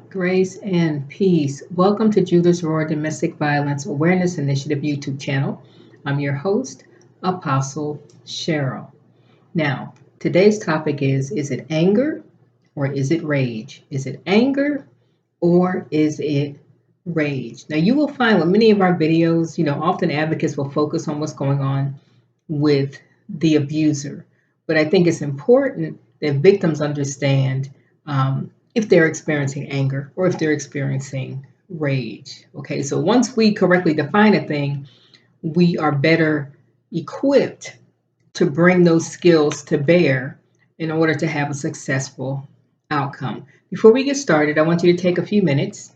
Grace and peace. Welcome to Judah's Roar Domestic Violence Awareness Initiative YouTube channel. I'm your host, Apostle Cheryl. Now, today's topic is it anger or is it rage? Is it anger or is it rage? Now, you will find with many of our videos, often advocates will focus on what's going on with the abuser. But I think it's important that victims understand if they're experiencing anger or if they're experiencing rage. Okay, so once we correctly define a thing, we are better equipped to bring those skills to bear in order to have a successful outcome. Before we get started, I want you to take a few minutes,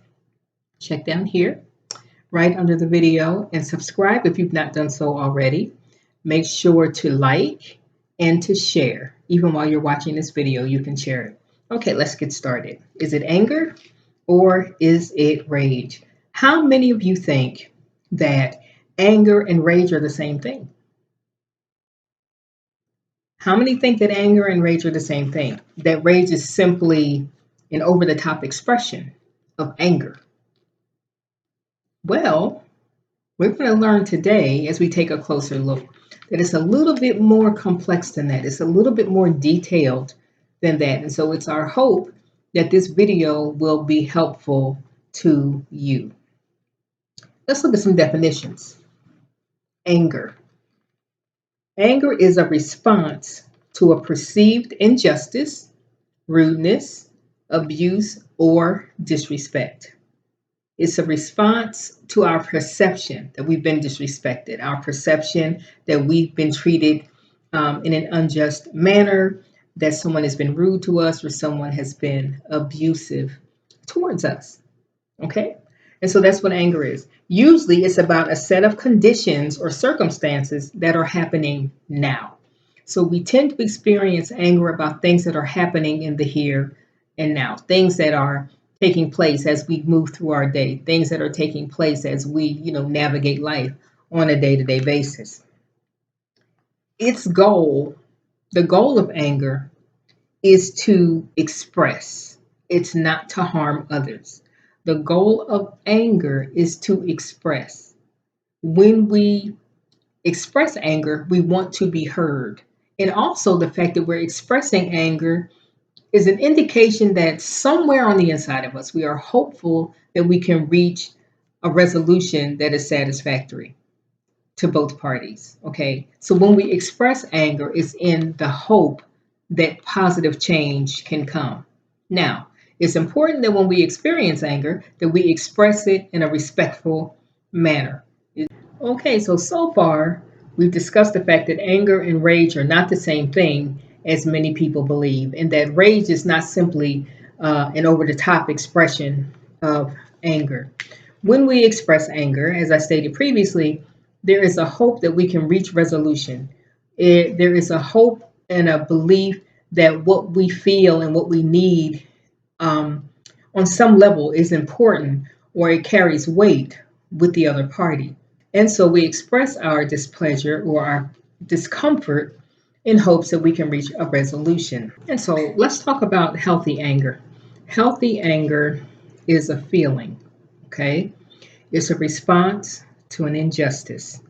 check down here, right under the video, and subscribe if you've not done so already. Make sure to like and to share. Even while you're watching this video, you can share it. Okay, let's get started. Is it anger or is it rage? How many of you think that anger and rage are the same thing? How many think that anger and rage are the same thing? That rage is simply an over-the-top expression of anger? Well, we're going to learn today, as we take a closer look, that it's a little bit more complex than that. It's a little bit more detailed than that. And so it's our hope that this video will be helpful to you. Let's look at some definitions. Anger. Anger is a response to a perceived injustice, rudeness, abuse, or disrespect. It's a response to our perception that we've been disrespected, our perception that we've been treated in an unjust manner, that someone has been rude to us or someone has been abusive towards us. Okay? And so that's what anger is. Usually it's about a set of conditions or circumstances that are happening now. So we tend to experience anger about things that are happening in the here and now, things that are taking place as we move through our day, things that are taking place as we, navigate life on a day-to-day basis. The goal of anger is to express. It's not to harm others. The goal of anger is to express. When we express anger, we want to be heard. And also the fact that we're expressing anger is an indication that somewhere on the inside of us, we are hopeful that we can reach a resolution that is satisfactory to both parties. Okay, so when we express anger, it's in the hope that positive change can come. Now, it's important that when we experience anger, that we express it in a respectful manner. Okay, so far, we've discussed the fact that anger and rage are not the same thing as many people believe, and that rage is not simply an over-the-top expression of anger. When we express anger, as I stated previously, there is a hope that we can reach resolution. There is a hope and a belief that what we feel and what we need on some level is important, or it carries weight with the other party. And so we express our displeasure or our discomfort in hopes that we can reach a resolution. And so let's talk about healthy anger. Healthy anger is a feeling, okay? It's a response to an injustice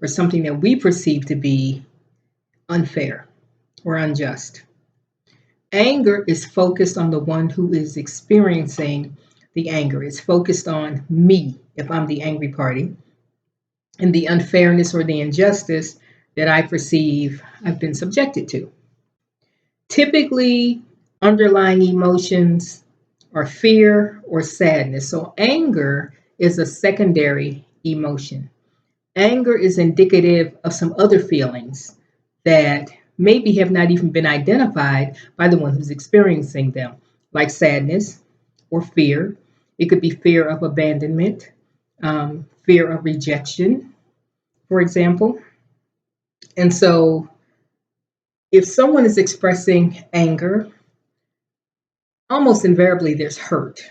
or something that we perceive to be unfair or unjust. Anger is focused on the one who is experiencing the anger. It's focused on me, if I'm the angry party, and the unfairness or the injustice that I perceive I've been subjected to. Typically, underlying emotions are fear or sadness. So anger is a secondary emotion. Anger is indicative of some other feelings that maybe have not even been identified by the one who's experiencing them, like sadness or fear. It could be fear of abandonment, fear of rejection, for example. And so if someone is expressing anger, almost invariably there's hurt.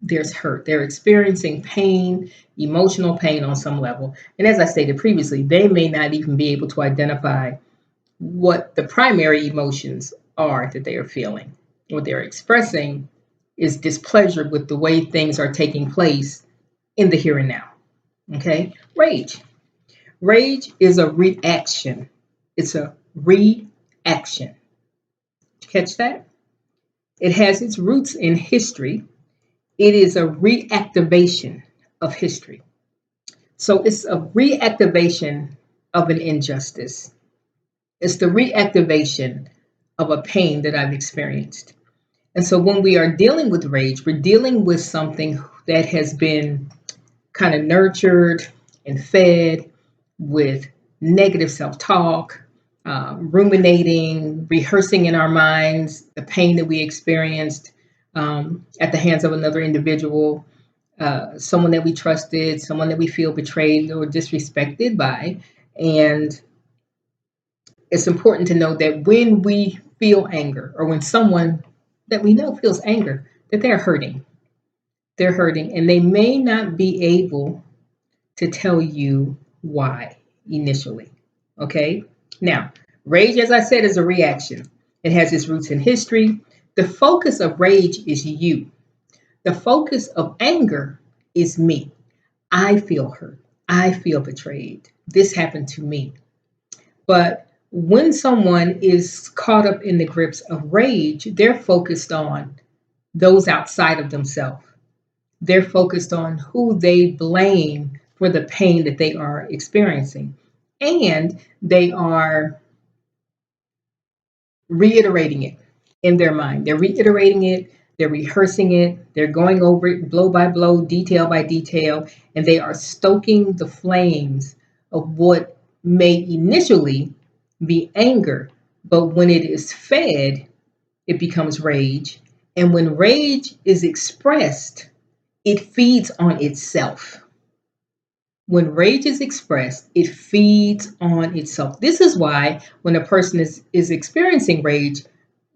There's hurt. They're experiencing pain, emotional pain on some level. And as I stated previously, they may not even be able to identify what the primary emotions are that they are feeling. What they're expressing is displeasure with the way things are taking place in the here and now. Okay? Rage. Rage is a reaction. It's a reaction. Catch that? It has its roots in history. It is a reactivation of history. So it's a reactivation of an injustice. It's the reactivation of a pain that I've experienced. And so when we are dealing with rage, we're dealing with something that has been kind of nurtured and fed with negative self talk, ruminating, rehearsing in our minds the pain that we experienced at the hands of another individual, someone that we trusted, someone that we feel betrayed or disrespected by. And it's important to know that when we feel anger, or when someone that we know feels anger, that they're hurting. They're hurting, and they may not be able to tell you why initially. Okay? Now, rage, as I said, is a reaction. It has its roots in history. The focus of rage is you. The focus of anger is me. I feel hurt. I feel betrayed. This happened to me. But when someone is caught up in the grips of rage, they're focused on those outside of themselves. They're focused on who they blame for the pain that they are experiencing. And they are reiterating it in their mind. They're reiterating it, they're rehearsing it, they're going over it blow by blow, detail by detail, and they are stoking the flames of what may initially be anger, but when it is fed, it becomes rage. And when rage is expressed, it feeds on itself. When rage is expressed, it feeds on itself. This is why when a person is experiencing rage,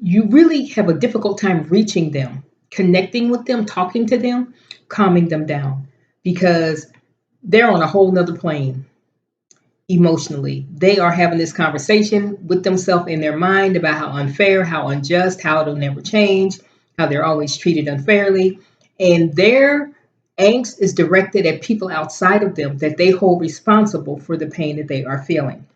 you really have a difficult time reaching them, connecting with them, talking to them, calming them down, because they're on a whole nother plane emotionally. They are having this conversation with themselves in their mind about how unfair, how unjust, how it'll never change, how they're always treated unfairly. And their angst is directed at people outside of them that they hold responsible for the pain that they are feeling.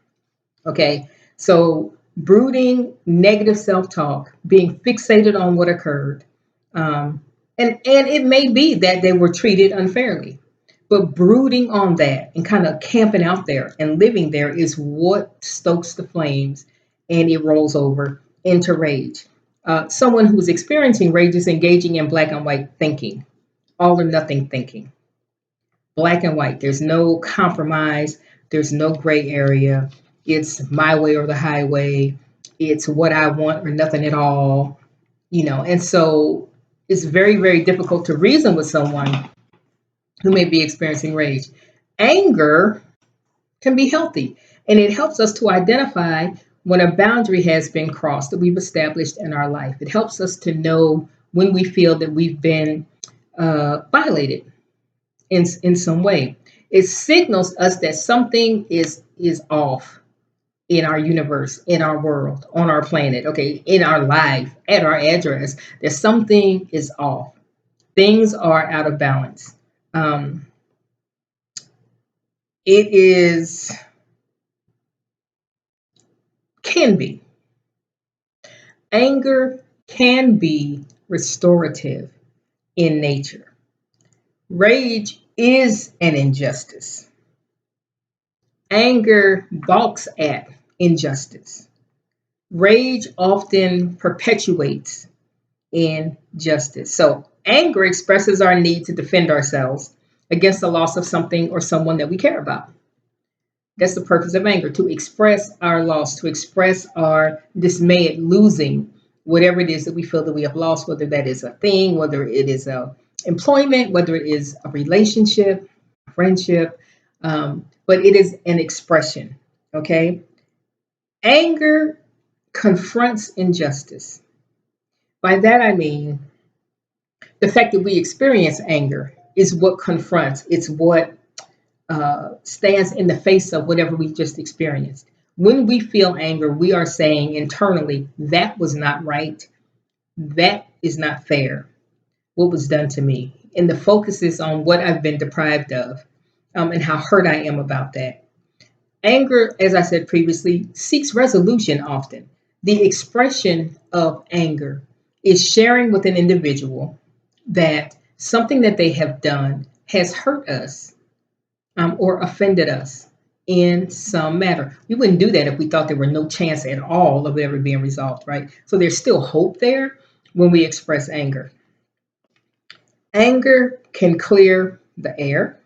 Okay, so brooding, negative self-talk, being fixated on what occurred, and it may be that they were treated unfairly, but brooding on that and kind of camping out there and living there is what stokes the flames, and it rolls over into rage. Someone who's experiencing rage is engaging in black and white thinking, all or nothing thinking. Black and white. There's no compromise. There's no gray area. It's my way or the highway. It's what I want or nothing at all. And so it's very, very difficult to reason with someone who may be experiencing rage. Anger can be healthy, and it helps us to identify when a boundary has been crossed that we've established in our life. It helps us to know when we feel that we've been violated in some way. It signals us that something is off in our universe, in our world, on our planet, okay, in our life, at our address, that something is off. Things are out of balance. It is, can be. Anger can be restorative in nature. Rage is an injustice. Anger balks at injustice. Rage often perpetuates injustice. So anger expresses our need to defend ourselves against the loss of something or someone that we care about. That's the purpose of anger, to express our loss, to express our dismay at losing whatever it is that we feel that we have lost, whether that is a thing, whether it is a employment, whether it is a relationship, friendship, but it is an expression, okay? Anger confronts injustice. By that I mean the fact that we experience anger is what confronts, it's what stands in the face of whatever we just experienced. When we feel anger, we are saying internally, that was not right. That is not fair. what was done to me. And the focus is on what I've been deprived of, and how hurt I am about that. Anger, as I said previously, seeks resolution often. The expression of anger is sharing with an individual that something that they have done has hurt us, or offended us in some matter. We wouldn't do that if we thought there were no chance at all of it ever being resolved, right? So there's still hope there when we express anger. Anger can clear the air.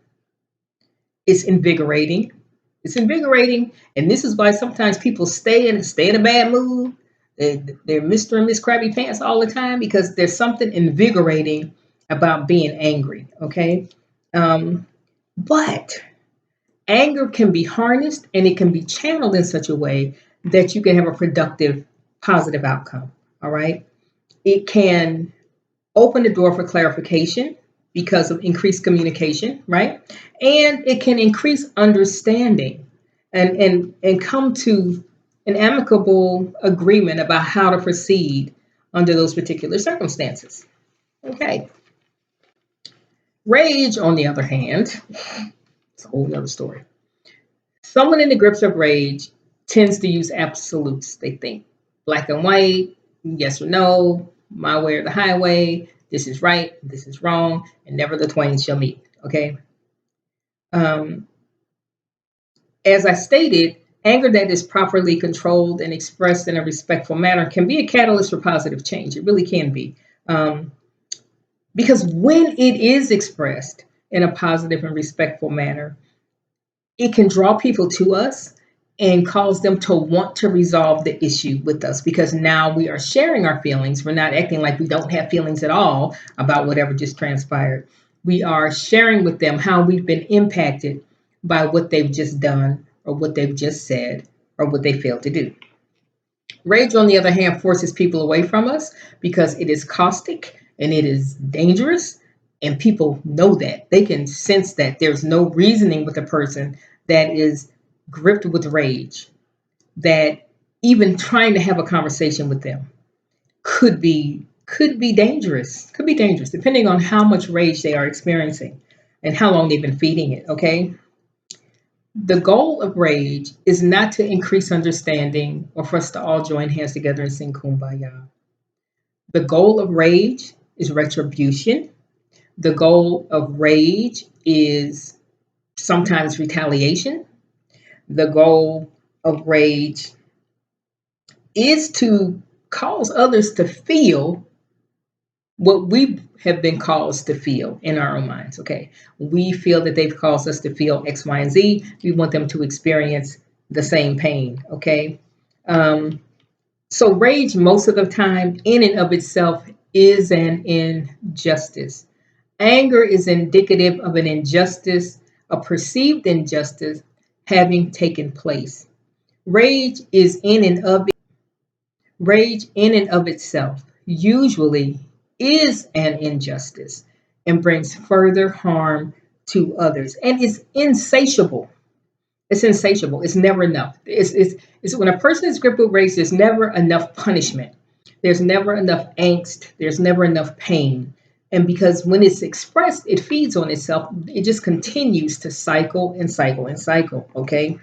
It's invigorating. It's invigorating, and this is why sometimes people stay in a bad mood. They're Mr. and Miss Krabby Pants all the time because there's something invigorating about being angry. Okay, but anger can be harnessed and it can be channeled in such a way that you can have a productive, positive outcome. All right, it can open the door for clarification because of increased communication, right? And it can increase understanding and come to an amicable agreement about how to proceed under those particular circumstances. Okay. Rage, on the other hand, it's a whole other story. Someone in the grips of rage tends to use absolutes. They think black and white, yes or no, my way or the highway, this is right, this is wrong, and never the twain shall meet. Okay. As I stated, anger that is properly controlled and expressed in a respectful manner can be a catalyst for positive change. It really can be. Because when it is expressed in a positive and respectful manner, it can draw people to us and cause them to want to resolve the issue with us because now we are sharing our feelings. We're not acting like we don't have feelings at all about whatever just transpired. We are sharing with them how we've been impacted by what they've just done or what they've just said or what they failed to do. Rage, on the other hand, forces people away from us because it is caustic and it is dangerous. And people know that. They can sense that there's no reasoning with a person that is gripped with rage, that even trying to have a conversation with them could be dangerous. Could be dangerous, depending on how much rage they are experiencing and how long they've been feeding it. Okay. The goal of rage is not to increase understanding or for us to all join hands together and sing kumbaya. The goal of rage is retribution. The goal of rage is sometimes retaliation. The goal of rage is to cause others to feel what we have been caused to feel in our own minds. Okay. We feel that they've caused us to feel X, Y, and Z. We want them to experience the same pain. Okay. So rage, most of the time, in and of itself, is an injustice. Anger is indicative of an injustice, a perceived injustice having taken place. Rage in and of itself usually is an injustice and brings further harm to others. And it's insatiable. It's insatiable. It's never enough. It's when a person is gripped with rage, there's never enough punishment. There's never enough angst. There's never enough pain. And because when it's expressed, it feeds on itself. It just continues to cycle and cycle and cycle. Okay.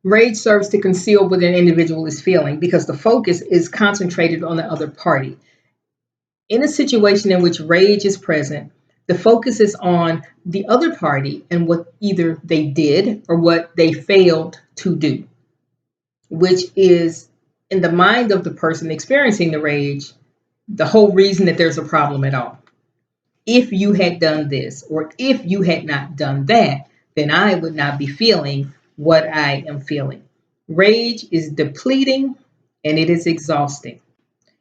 Rage serves to conceal what an individual is feeling because the focus is concentrated on the other party. In a situation in which rage is present, the focus is on the other party and what either they did or what they failed to do, which is in the mind of the person experiencing the rage, the whole reason that there's a problem at all. If you had done this or if you had not done that, then I would not be feeling what I am feeling. Rage is depleting and it is exhausting.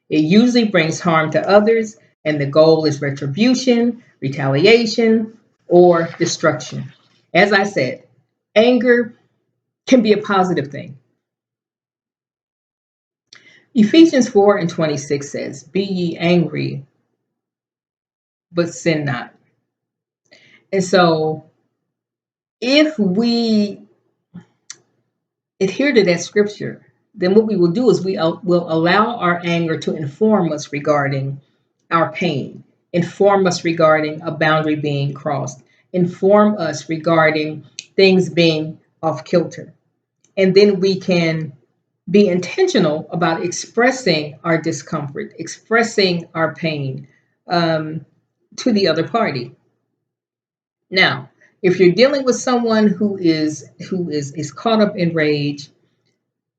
It usually brings harm to others, and the goal is retribution, retaliation, or destruction. As I said, anger can be a positive thing. Ephesians 4:26 says, "Be ye angry, but sin not." And so, if we adhere to that scripture, then what we will do is we will allow our anger to inform us regarding our pain. inform us regarding a boundary being crossed, inform us regarding things being off kilter. And then we can be intentional about expressing our discomfort, expressing our pain to the other party. Now, if you're dealing with someone who is caught up in rage,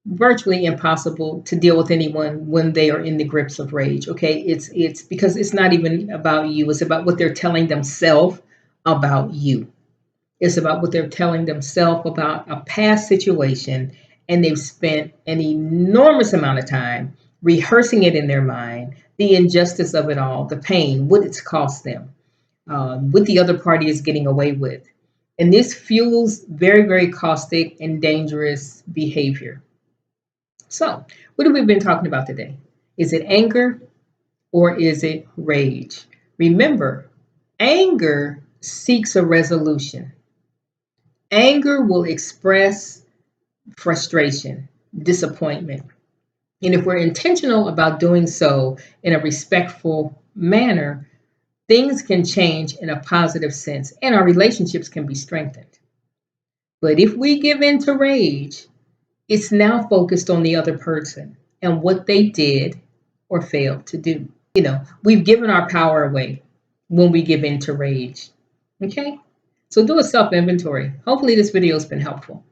virtually impossible to deal with anyone when they are in the grips of rage. Okay, it's because it's not even about you, it's about what they're telling themselves about you. It's about what they're telling themselves about a past situation, and they've spent an enormous amount of time rehearsing it in their mind, the injustice of it all, the pain, what it's cost them, what the other party is getting away with. And this fuels very, very caustic and dangerous behavior. So, what have we been talking about today? Is it anger or is it rage? Remember, anger seeks a resolution. Anger will express frustration, disappointment. And if we're intentional about doing so in a respectful manner, things can change in a positive sense and our relationships can be strengthened. But if we give in to rage, it's now focused on the other person and what they did or failed to do. We've given our power away when we give in to rage. Okay? So do a self inventory. Hopefully, this video has been helpful.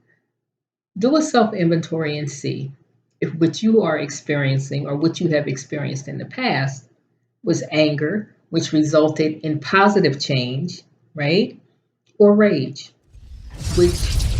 Do a self inventory and see if what you are experiencing or what you have experienced in the past was anger, which resulted in positive change, right? Or rage, which